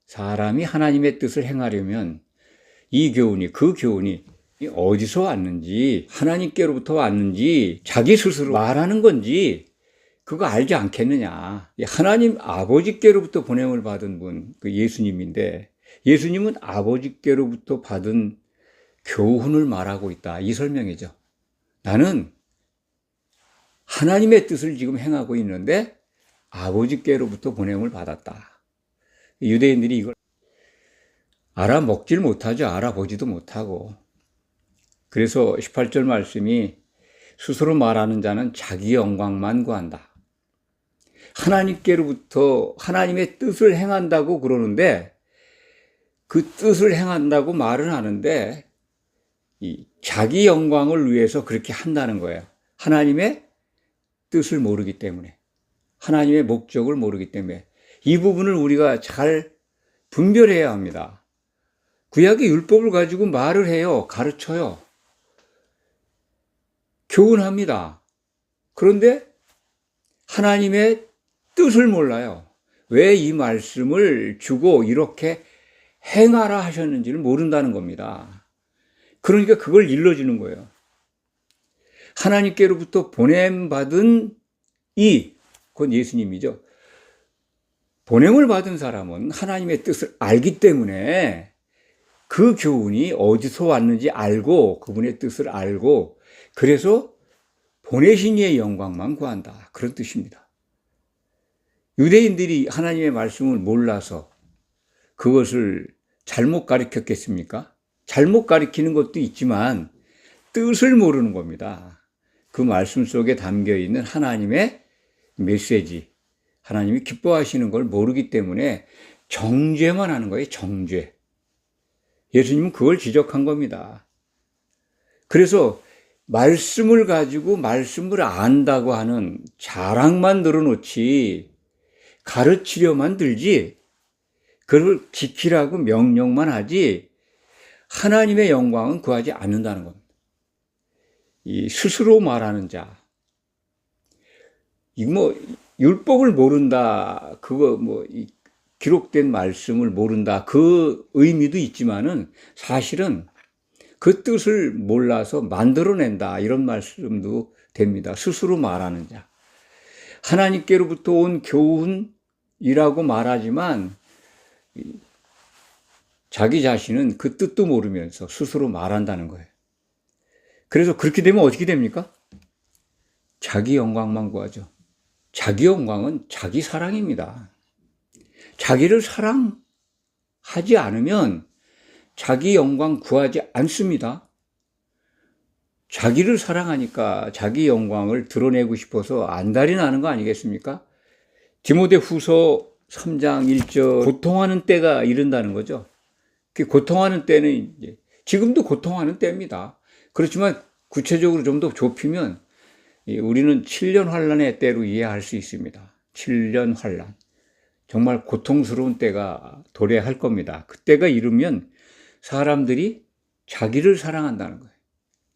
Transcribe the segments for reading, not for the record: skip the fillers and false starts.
사람이 하나님의 뜻을 행하려면 이 교훈이, 그 교훈이 어디서 왔는지, 하나님께로부터 왔는지, 자기 스스로 말하는 건지, 그거 알지 않겠느냐. 하나님 아버지께로부터 보냄을 받은 분, 그 예수님인데, 예수님은 아버지께로부터 받은 교훈을 말하고 있다. 이 설명이죠. 나는 하나님의 뜻을 지금 행하고 있는데, 아버지께로부터 보냄을 받았다. 유대인들이 이걸 알아먹질 못하죠. 알아보지도 못하고. 그래서 18절 말씀이 스스로 말하는 자는 자기 영광만 구한다. 하나님께로부터 하나님의 뜻을 행한다고 그러는데 그 뜻을 행한다고 말은 하는데 자기 영광을 위해서 그렇게 한다는 거예요. 하나님의 뜻을 모르기 때문에, 하나님의 목적을 모르기 때문에 이 부분을 우리가 잘 분별해야 합니다. 구약의 율법을 가지고 말을 해요. 가르쳐요. 교훈합니다. 그런데 하나님의 뜻을 몰라요. 왜 이 말씀을 주고 이렇게 행하라 하셨는지를 모른다는 겁니다. 그러니까 그걸 일러주는 거예요. 하나님께로부터 보냄받은 그건 예수님이죠. 보냄을 받은 사람은 하나님의 뜻을 알기 때문에 그 교훈이 어디서 왔는지 알고 그분의 뜻을 알고 그래서 보내신 이의 영광만 구한다. 그런 뜻입니다. 유대인들이 하나님의 말씀을 몰라서 그것을 잘못 가르쳤겠습니까? 잘못 가르치는 것도 있지만 뜻을 모르는 겁니다. 그 말씀 속에 담겨 있는 하나님의 메시지, 하나님이 기뻐하시는 걸 모르기 때문에 정죄만 하는 거예요. 정죄. 예수님은 그걸 지적한 겁니다. 그래서 말씀을 가지고 말씀을 안다고 하는 자랑만 늘어놓지 가르치려만 들지 그걸 지키라고 명령만 하지 하나님의 영광은 구하지 않는다는 겁니다. 이 스스로 말하는 자, 이거 율법을 모른다, 그거 기록된 말씀을 모른다, 그 의미도 있지만은 사실은 그 뜻을 몰라서 만들어낸다, 이런 말씀도 됩니다. 스스로 말하는 자. 하나님께로부터 온 교훈이라고 말하지만 자기 자신은 그 뜻도 모르면서 스스로 말한다는 거예요. 그래서 그렇게 되면 어떻게 됩니까? 자기 영광만 구하죠. 자기 영광은 자기 사랑입니다. 자기를 사랑하지 않으면 자기 영광 구하지 않습니다. 자기를 사랑하니까 자기 영광을 드러내고 싶어서 안달이 나는 거 아니겠습니까? 디모데후서 3장 1절 고통하는 때가 이른다는 거죠. 그 고통하는 때는 이제 지금도 고통하는 때입니다. 그렇지만 구체적으로 좀 더 좁히면 우리는 7년 환란의 때로 이해할 수 있습니다. 7년 환란. 정말 고통스러운 때가 도래할 겁니다. 그때가 이르면 사람들이 자기를 사랑한다는 거예요.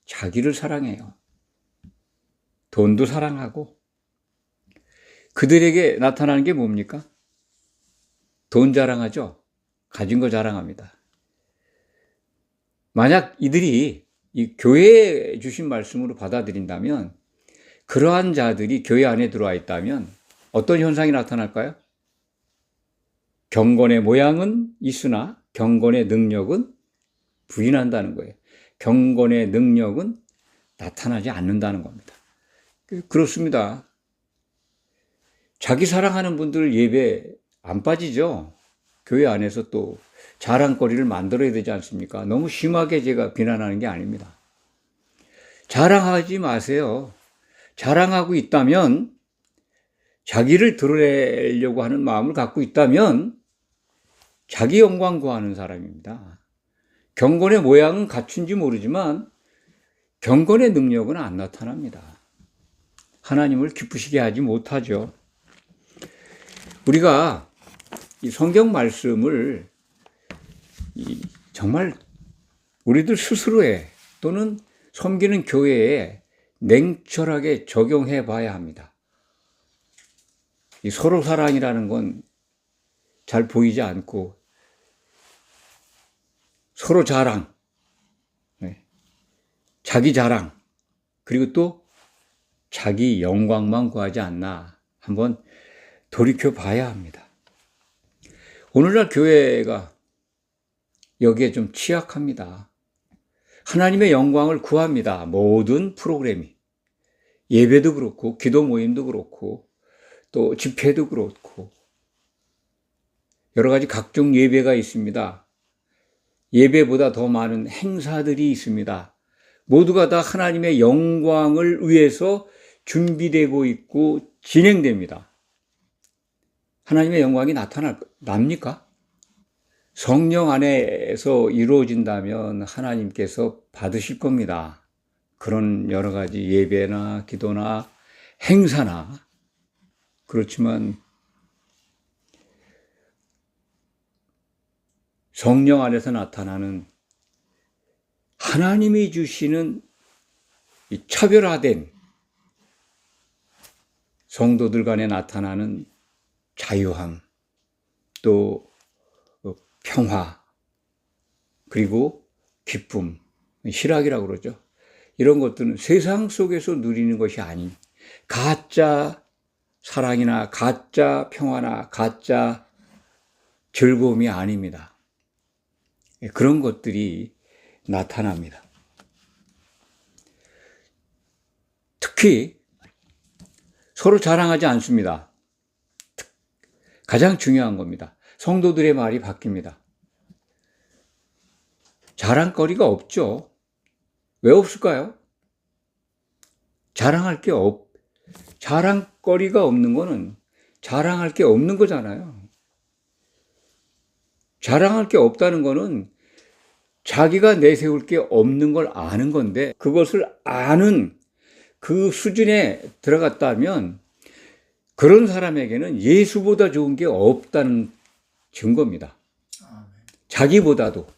자기를 사랑해요. 돈도 사랑하고. 그들에게 나타나는 게 뭡니까? 돈 자랑하죠. 가진 거 자랑합니다. 만약 이들이 이 교회에 주신 말씀으로 받아들인다면 그러한 자들이 교회 안에 들어와 있다면 어떤 현상이 나타날까요? 경건의 모양은 있으나 경건의 능력은 부인한다는 거예요. 경건의 능력은 나타나지 않는다는 겁니다. 그렇습니다. 자기 사랑하는 분들 예배 안 빠지죠. 교회 안에서 또 자랑거리를 만들어야 되지 않습니까? 너무 심하게 제가 비난하는 게 아닙니다. 자랑하지 마세요. 자랑하고 있다면, 자기를 드러내려고 하는 마음을 갖고 있다면 자기 영광 구하는 사람입니다. 경건의 모양은 갖춘지 모르지만 경건의 능력은 안 나타납니다. 하나님을 기쁘시게 하지 못하죠. 우리가 이 성경 말씀을 정말 우리들 스스로에 또는 섬기는 교회에 냉철하게 적용해 봐야 합니다. 이 서로 사랑이라는 건 잘 보이지 않고 서로 자랑, 네. 자기 자랑, 그리고 또 자기 영광만 구하지 않나 한번 돌이켜 봐야 합니다. 오늘날 교회가 여기에 좀 취약합니다. 하나님의 영광을 구합니다. 모든 프로그램이. 예배도 그렇고, 기도 모임도 그렇고, 또 집회도 그렇고, 여러 가지 각종 예배가 있습니다. 예배보다 더 많은 행사들이 있습니다. 모두가 다 하나님의 영광을 위해서 준비되고 있고 진행됩니다. 하나님의 영광이 납니까? 성령 안에서 이루어진다면 하나님께서 받으실 겁니다. 그런 여러 가지 예배나 기도나 행사나. 그렇지만 성령 안에서 나타나는 하나님이 주시는 이 차별화된 성도들 간에 나타나는 자유함, 또 평화, 그리고 기쁨, 희락이라고 그러죠. 이런 것들은 세상 속에서 누리는 것이 아닌 가짜 사랑이나 가짜 평화나 가짜 즐거움이 아닙니다. 그런 것들이 나타납니다. 특히 서로 자랑하지 않습니다. 가장 중요한 겁니다. 성도들의 말이 바뀝니다. 자랑거리가 없죠. 왜 없을까요? 자랑거리가 없는 거는 자랑할 게 없는 거잖아요. 자랑할 게 없다는 거는 자기가 내세울 게 없는 걸 아는 건데, 그것을 아는 그 수준에 들어갔다면 그런 사람에게는 예수보다 좋은 게 없다는 증거입니다. 자기보다도,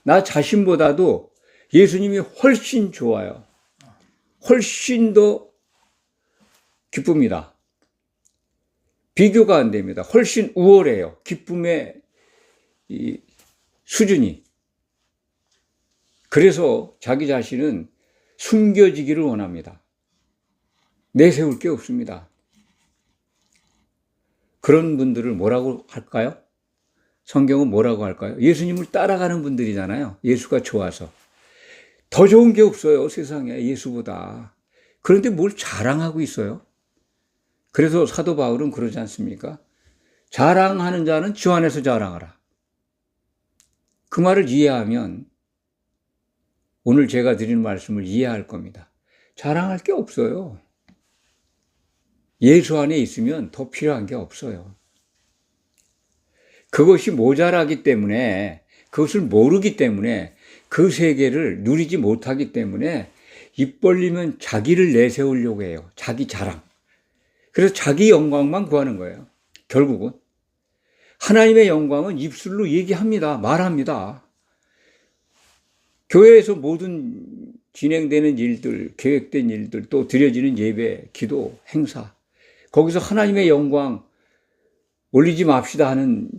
나 자신보다도 예수님이 훨씬 좋아요. 훨씬 더 기쁩니다. 비교가 안 됩니다. 훨씬 우월해요. 기쁨의 이 수준이. 그래서 자기 자신은 숨겨지기를 원합니다. 내세울 게 없습니다. 그런 분들을 뭐라고 할까요? 성경은 뭐라고 할까요? 예수님을 따라가는 분들이잖아요. 예수가 좋아서. 더 좋은 게 없어요, 세상에, 예수보다. 그런데 뭘 자랑하고 있어요? 그래서 사도 바울은 그러지 않습니까? 자랑하는 자는 주 안에서 자랑하라. 그 말을 이해하면 오늘 제가 드리는 말씀을 이해할 겁니다. 자랑할 게 없어요. 예수 안에 있으면 더 필요한 게 없어요. 그것이 모자라기 때문에, 그것을 모르기 때문에, 그 세계를 누리지 못하기 때문에 입 벌리면 자기를 내세우려고 해요. 자기 자랑. 그래서 자기 영광만 구하는 거예요. 결국은 하나님의 영광은 입술로 얘기합니다. 말합니다. 교회에서 모든 진행되는 일들, 계획된 일들, 또 드려지는 예배, 기도, 행사, 거기서 하나님의 영광 올리지 맙시다 하는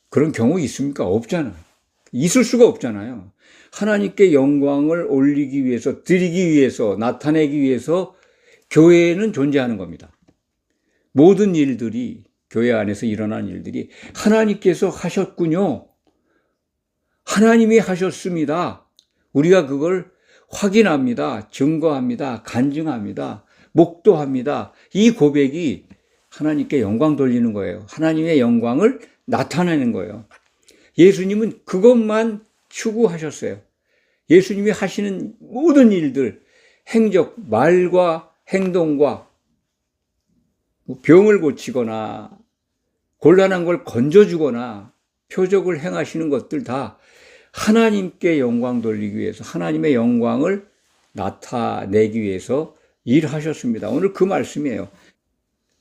그런 경우 있습니까? 없잖아요. 있을 수가 없잖아요. 하나님께 영광을 올리기 위해서, 드리기 위해서, 나타내기 위해서 교회에는 존재하는 겁니다. 모든 일들이, 교회 안에서 일어난 일들이 하나님께서 하셨군요. 하나님이 하셨습니다. 우리가 그걸 확인합니다. 증거합니다. 간증합니다. 목도합니다. 이 고백이 하나님께 영광 돌리는 거예요. 하나님의 영광을 나타내는 거예요. 예수님은 그것만 추구하셨어요. 예수님이 하시는 모든 일들, 행적, 말과 행동과 병을 고치거나 곤란한 걸 건져주거나 표적을 행하시는 것들 다 하나님께 영광 돌리기 위해서, 하나님의 영광을 나타내기 위해서 일하셨습니다. 오늘 그 말씀이에요.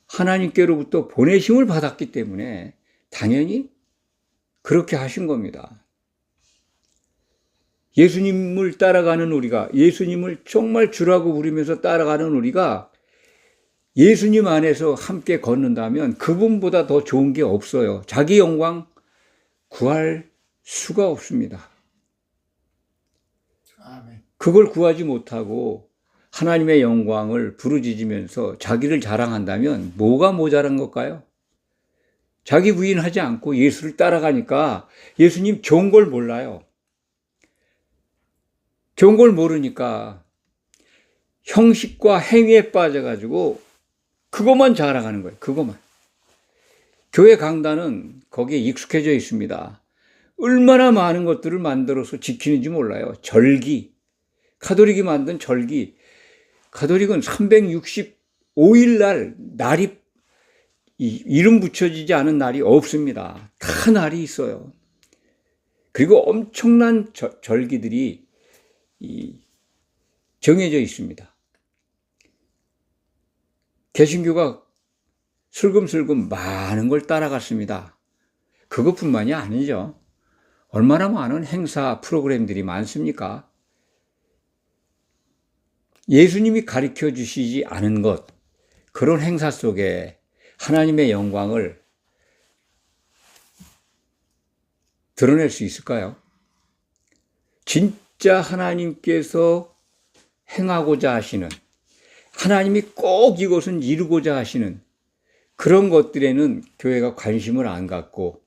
하나님께로부터 보내심을 받았기 때문에 당연히 그렇게 하신 겁니다. 예수님을 따라가는 우리가, 예수님을 정말 주라고 부르면서 따라가는 우리가 예수님 안에서 함께 걷는다면 그분보다 더 좋은 게 없어요. 자기 영광 구할 수가 없습니다. 아멘. 그걸 구하지 못하고 하나님의 영광을 부르짖으면서 자기를 자랑한다면 뭐가 모자란 걸까요? 자기 부인하지 않고 예수를 따라가니까 예수님 좋은 걸 몰라요. 좋은 걸 모르니까 형식과 행위에 빠져가지고 그것만 자랑하는 거예요. 그것만. 교회 강단은 거기에 익숙해져 있습니다. 얼마나 많은 것들을 만들어서 지키는지 몰라요. 절기, 가톨릭이 만든 절기. 가톨릭은 365일 날이 이름 붙여지지 않은 날이 없습니다. 다 날이 있어요. 그리고 엄청난 절기들이 정해져 있습니다. 개신교가 슬금슬금 많은 걸 따라갔습니다. 그것뿐만이 아니죠. 얼마나 많은 행사 프로그램들이 많습니까? 예수님이 가르쳐 주시지 않은 것, 그런 행사 속에 하나님의 영광을 드러낼 수 있을까요? 진짜 하나님께서 행하고자 하시는, 하나님이 꼭 이것은 이루고자 하시는 그런 것들에는 교회가 관심을 안 갖고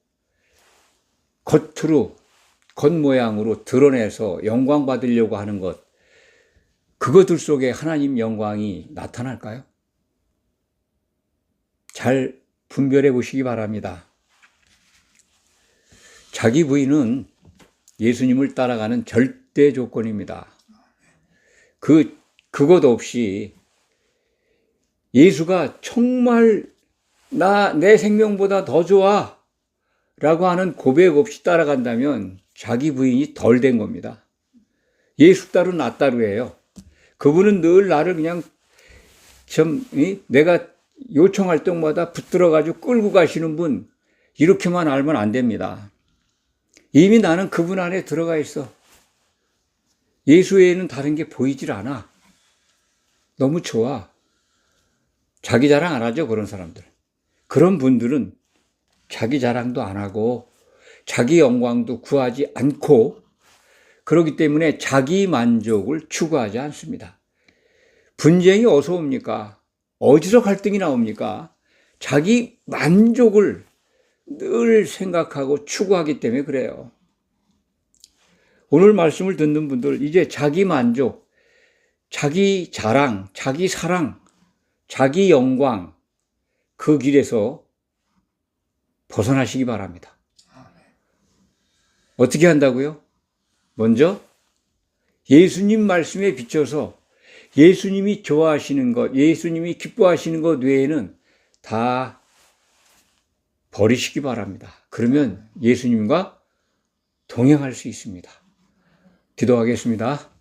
겉으로, 겉모양으로 드러내서 영광 받으려고 하는 것, 그것들 속에 하나님 영광이 나타날까요? 잘 분별해 보시기 바랍니다. 자기 부인은 예수님을 따라가는 절대 조건입니다. 그것 없이 예수가 정말 내 생명보다 더 좋아 라고 하는 고백 없이 따라간다면 자기 부인이 덜 된 겁니다. 예수 따로 나 따로예요. 그분은 늘 나를 그냥 내가 요청할 때마다 붙들어가지고 끌고 가시는 분, 이렇게만 알면 안 됩니다. 이미 나는 그분 안에 들어가 있어. 예수 외에는 다른 게 보이질 않아. 너무 좋아. 자기 자랑 안 하죠, 그런 사람들. 그런 분들은 자기 자랑도 안 하고 자기 영광도 구하지 않고 그렇기 때문에 자기 만족을 추구하지 않습니다. 분쟁이 어디서 옵니까? 어디서 갈등이 나옵니까? 자기 만족을 늘 생각하고 추구하기 때문에 그래요. 오늘 말씀을 듣는 분들, 이제 자기 만족, 자기 자랑, 자기 사랑, 자기 영광, 그 길에서 벗어나시기 바랍니다. 어떻게 한다고요? 먼저 예수님 말씀에 비춰서 예수님이 좋아하시는 것, 예수님이 기뻐하시는 것 외에는 다 버리시기 바랍니다. 그러면 예수님과 동행할 수 있습니다. 기도하겠습니다.